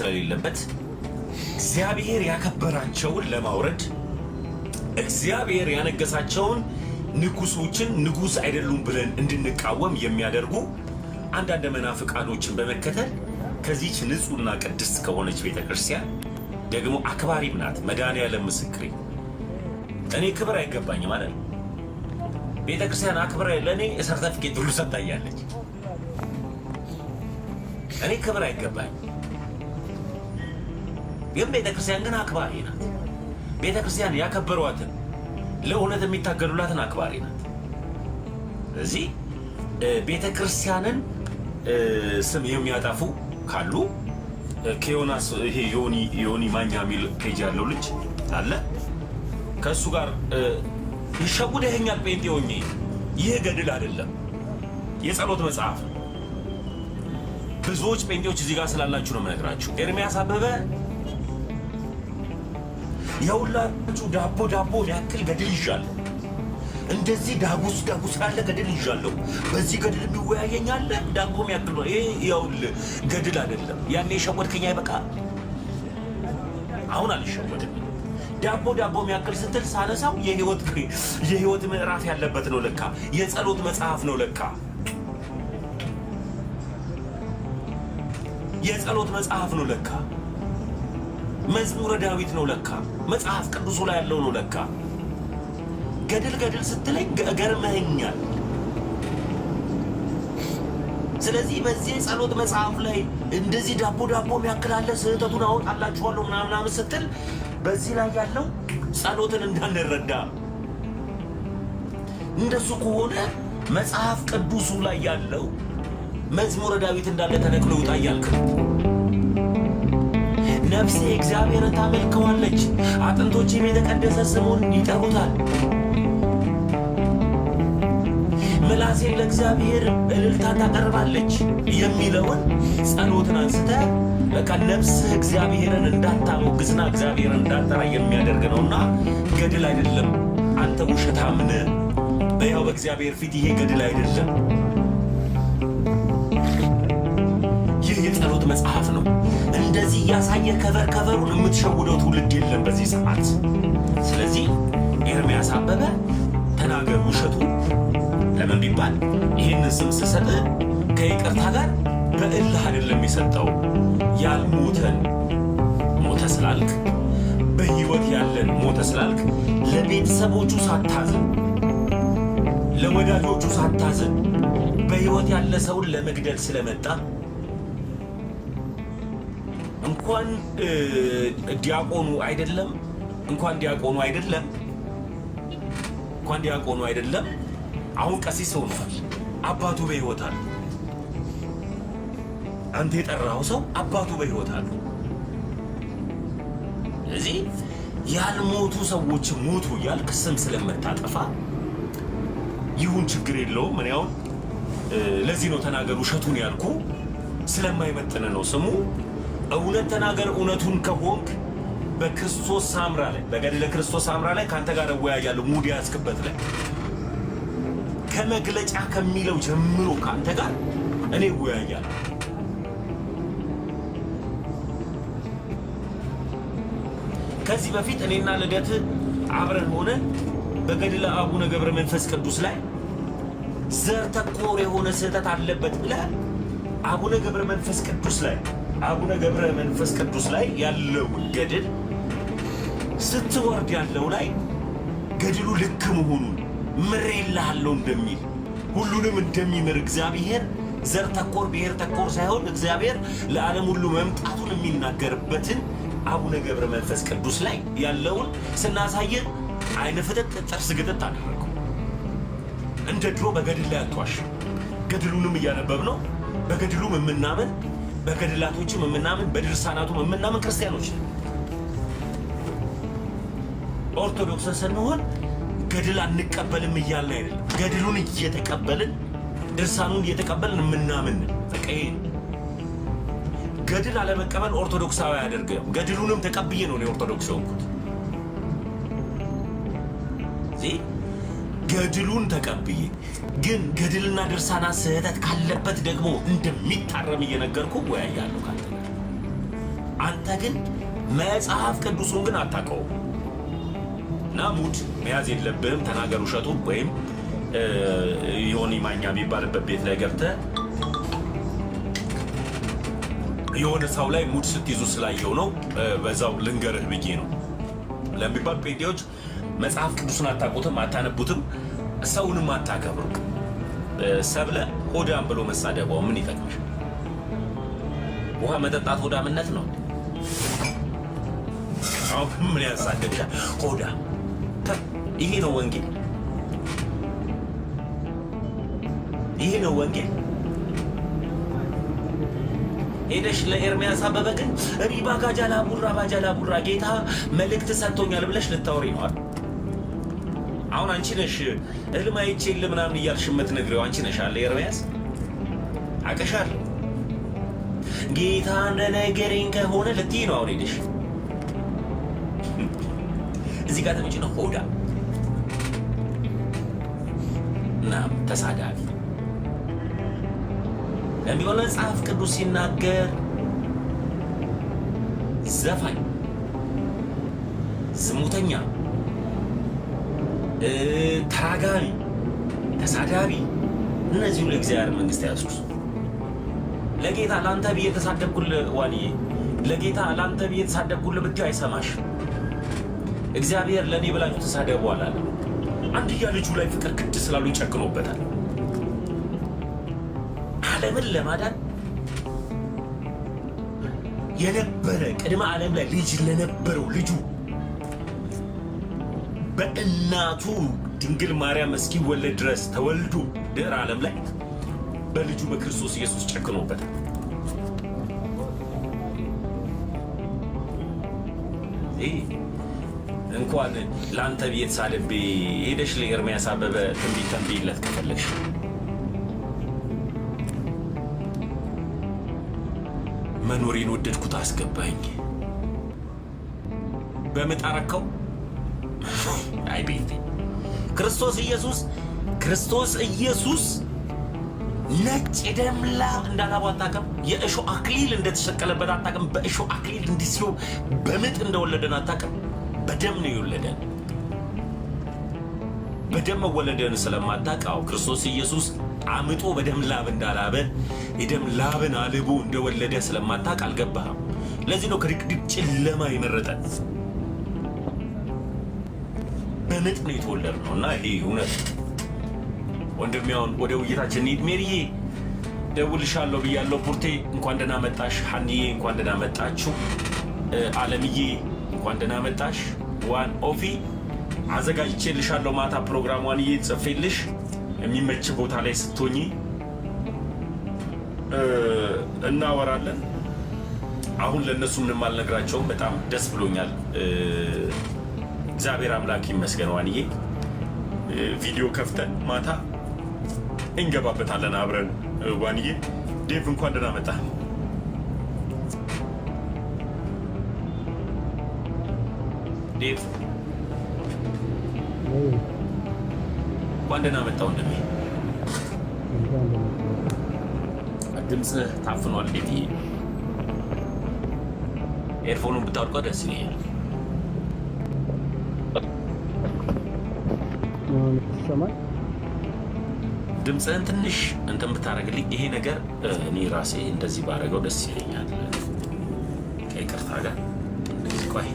ስለሌለበት እግዚአብሔር ያከበራቸውን ለማውረድ እግዚአብሔር ያነገሳቸውን ንጉሶችን ንጉስ አይደሉም ብለን እንድንቃወም የሚያደርጉ አንዳንድ መናፍቃኖችን በመከተል ከዚህች ንጹህና ቅድስት ከሆነች ቤተክርስቲያን ደግሞ አክባሪም ናት። መድኃኔዓለም ምስክሬ እኔ ክብር አይገባኝ ማለት ቤተክርስቲያን አክብረ ለኔ ሰርተፊኬት ሁሉ ሰጣያለች። እኔ ክብር አይገባኝ፣ ግን ቤተክርስቲያን ግን አክባሪ ናት። ቤተክርስቲያን ያከበሯትን ለእውነት የሚታገሉላትን አክባሪ ናት። እዚህ ቤተክርስቲያንን ስም የሚያጠፉ ካሉ ከዮናስ ይሄ ዮኒ ማኛ የሚል ፔጅ ያለው ልጅ አለ። ከእሱ ጋር ይሸውደኛል ጴንጤ ሆኜ። ይህ ገድል አይደለም፣ የጸሎት መጽሐፍ። ብዙዎች ጴንጤዎች እዚህ ጋር ስላላችሁ ነው የምነግራችሁ። ኤርሚያስ አበበ የሁላችሁ ዳቦ ያክል ገድል ይዣለሁ። እንደዚህ ዳጉስ ያለ ገድል ይዣለሁ። በዚህ ገድል የሚወያየኝ አለ። ዳቦም ያክል ነው። ይሄ ያውልህ ገድል አይደለም። ያኔ የሸወድከኝ አይበቃ? አሁን አልሸወድም። ዳቦ የሚያክል ስትል ሳነሳው የህይወት ምዕራፍ ያለበት ነው ለካ። የጸሎት መጽሐፍ ነው ለካ። የጸሎት መጽሐፍ ነው ለካ። መዝሙረ ዳዊት ነው ለካ። መጽሐፍ ቅዱሱ ላይ ያለው ነው ለካ። ገድል ስትለኝ ገርመኛል። ስለዚህ በዚህ ጸሎት መጽሐፍ ላይ እንደዚህ ዳቦ የሚያክላለ ስህተቱን አወጣላችኋለሁ ምናምን ስትል በዚህ ላይ ያለው ጸሎትን እንዳንረዳ። እንደሱ ከሆነ መጽሐፍ ቅዱሱ ላይ ያለው መዝሙረ ዳዊት እንዳለ ተነቅሎ ይውጣ እያልክ ነፍሴ እግዚአብሔርን ታመልከዋለች፣ አጥንቶቼም የተቀደሰ ስሙን ይጠሩታል። ምላሴን ለእግዚአብሔር እልልታ ታቀርባለች የሚለውን ጸሎትን አንስተ በቃ ነፍስህ እግዚአብሔርን እንዳታሞግስና እግዚአብሔርን እንዳጠራ የሚያደርግ ነውና ገድል አይደለም። አንተ ውሸታም ነህ። በያው በእግዚአብሔር ፊት ይሄ ገድል አይደለም። ይህ የጸሎት መጽሐፍ ነው። እንደዚህ እያሳየ ከቨሩን የምትሸውደው ትውልድ የለም በዚህ ሰዓት። ስለዚህ ኤርሚያስ አበበ ተናገር ውሸቱ። ለምን ቢባል ይህንን ስም ስሰጥ ከይቅርታ ጋር በእልህ አይደለም የሰጠው። ያልሞተን ሞተ ስላልክ፣ በህይወት ያለን ሞተ ስላልክ ለቤተሰቦቹ ሳታዝን፣ ለወዳጆቹ ሳታዝን በህይወት ያለ ሰውን ለመግደል ስለመጣ እንኳን ዲያቆኑ አይደለም አሁን ቀሲስ ሆኗል። አባቱ በህይወት አሉ። አንተ የጠራው ሰው አባቱ በህይወት አሉ። ስለዚህ ያልሞቱ ሰዎች ሞቱ እያልክ ስም ስለምታጠፋ ይሁን ችግር የለውም። እኔ አሁን ለዚህ ነው ተናገር ውሸቱን ያልኩ፣ ስለማይመጥን ነው ስሙ። እውነት ተናገር እውነቱን ከሆንክ በክርስቶስ ሳምራ ላይ በገድለ ክርስቶስ ሳምራ ላይ ካንተ ጋር እወያያለሁ። ሙድ ያስክበት ላይ ከመግለጫ ከሚለው ጀምሮ ካንተ ጋር እኔ እወያያለሁ። ከዚህ በፊት እኔና ልደት አብረን ሆነን በገድለ አቡነ ገብረ መንፈስ ቅዱስ ላይ ዘር ተኮር የሆነ ስህተት አለበት ብለህ አቡነ ገብረ መንፈስ ቅዱስ ላይ ያለው ገድል ስትወርድ ያለው ላይ ገድሉ ልክ መሆኑን ምሬልሃለሁ እንደሚል ሁሉንም እንደሚምር እግዚአብሔር ዘር ተኮር ብሔር ተኮር ሳይሆን እግዚአብሔር ለዓለም ሁሉ መምጣቱን የሚናገርበትን አቡነ ገብረ መንፈስ ቅዱስ ላይ ያለውን ስናሳየ አይነ ፍጥጥ ጥርስ ግጥጥ አደረገው። እንደ ድሮ በገድል ላይ አትዋሽ። ገድሉንም እያነበብ ነው። በገድሉም የምናምን በገድላቶችም የምናምን በድርሳናቱም የምናምን ክርስቲያኖች ኦርቶዶክስን ስንሆን ገድል አንቀበልም እያልን አይደለም። ገድሉን እየተቀበልን ድርሳኑን እየተቀበልን የምናምን በቃ ገድል አለመቀበል ኦርቶዶክሳዊ አያደርግም። ገድሉንም ተቀብዬ ነው ኦርቶዶክስ ሆንኩት። ገድሉን ተቀብዬ ግን ገድልና ድርሳናት ስህተት ካለበት ደግሞ እንደሚታረም እየነገርኩ ወያያለሁ ካንተ። አንተ ግን መጽሐፍ ቅዱሱን ግን አታውቀውም። እና ሙድ መያዝ የለብህም። ተናገር ውሸቱ ወይም ዮኒ ማኛ የሚባልበት ቤት ላይ ገብተህ የሆነ ሰው ላይ ሙድ ስትይዙ ስላየው ነው በዛው ልንገርህ ብዬ ነው ለሚባል ጴንጤዎች መጽሐፍ ቅዱስን አታውቁትም፣ አታነቡትም፣ ሰውንም አታከብሩ። ሰብለ ሆዳም ብሎ መሳደበው ምን ይጠቅምሽ? ውሃ መጠጣት ሆዳምነት ነው? አሁን ምን ያሳደግሻል? ሆዳም። ይሄ ነው ወንጌል፣ ይሄ ነው ወንጌል። ሄደሽ ለኤርሚያስ አበበ ግን ሪባ ጋጃላ ቡራ ጌታ መልእክት ሰጥቶኛል ብለሽ ልታወሪ ነው አይደል? አሁን አንቺ ነሽ እልም አይቼ ምናምን እያልሽ የምትነግሪው አንቺ ነሽ አለ ኤርሚያስ። አቀሻለሁ ጌታ እንደነገረኝ ከሆነ ልትይ ነው አሁን ሄደሽ እዚህ ጋር ተመጪ ነው ሆዳ እና ተሳዳቢ ለሚሆን መጽሐፍ ቅዱስ ሲናገር ዘፋኝ፣ ዝሙተኛ፣ ተራጋሚ፣ ተሳዳቢ እነዚሁ ለእግዚአብሔር መንግሥት ያዙት። ለጌታ ላንተ ብዬ ተሳደብኩልህ ዋልዬ፣ ለጌታ ላንተ ብዬ ተሳደብኩልህ ብትይ አይሰማሽ። እግዚአብሔር ለእኔ ብላችሁ ተሳደቡ አላለ። አንድያ ልጁ ላይ ፍቅር ግድ ስላሉ ይጨክኖበታል። ዓለምን ለማዳን የነበረ ቅድመ ዓለም ላይ ልጅ ለነበረው ልጁ በእናቱ ድንግል ማርያም እስኪወለድ ድረስ ተወልዶ ድህረ ዓለም ላይ በልጁ በክርስቶስ ኢየሱስ ጨክኖበታል። እንኳን ለአንተ ብዬ ተሳድቤ ሄደሽ ለኤርሚያስ አበበ ትንቢት ተንብይለት ከፈለግሽ መኖሬን ወደድኩት አስገባኝ በምጣረከው አይ ቤቴ ክርስቶስ ኢየሱስ ነጭ ደም ላብ እንዳላቡ አታውቅም። የእሾህ አክሊል እንደተሰቀለበት አታውቅም። በእሾህ አክሊል እንዲህ በምጥ እንደወለደን አታውቅም። በደም ነው የወለደን። በደም መወለደን ስለማታውቀው ክርስቶስ ኢየሱስ አምጦ በደም ላብ እንዳላበ የደም ላብን አልቦ እንደወለደ ስለማታውቅ አልገባህም። ለዚህ ነው ከድቅድቅ ጨለማ የመረጠን። በምጥ ነው የተወለድነው እና ይሄ እውነት ወንድሜ። አሁን ወደ ውይይታችን እንሂድ። ሜሪዬ ደውልሻለሁ ብያለሁ። ፑርቴ እንኳን ደህና መጣሽ። ሀኒዬ እንኳን ደህና መጣችሁ። አለምዬ እንኳን ደህና መጣሽ። ዋን ኦፊ አዘጋጅቼልሻለሁ ማታ ፕሮግራሟን ጽፌልሽ የሚመች ቦታ ላይ ስትሆኚ እናወራለን። አሁን ለነሱ ምንም አልነግራቸውም። በጣም ደስ ብሎኛል። እግዚአብሔር አምላክ ይመስገን። ዋንዬ ቪዲዮ ከፍተን ማታ እንገባበታለን አብረን። ዋንዬ ዴቭ እንኳን ደህና መጣ። ዴቭ እንኳን ደህና መጣ ወንድሜ። ድምፅህ ታፍኗል። እንዴት ይሄ ኤርፎኑን ብታወልቀው ደስ ይለኛል። ድምፅህን ትንሽ እንትን ብታደርግልኝ ይሄ ነገር እኔ ራሴ እንደዚህ ባደረገው ደስ ይለኛል። ከይቅርታ ጋር እንደዚህ ቆይ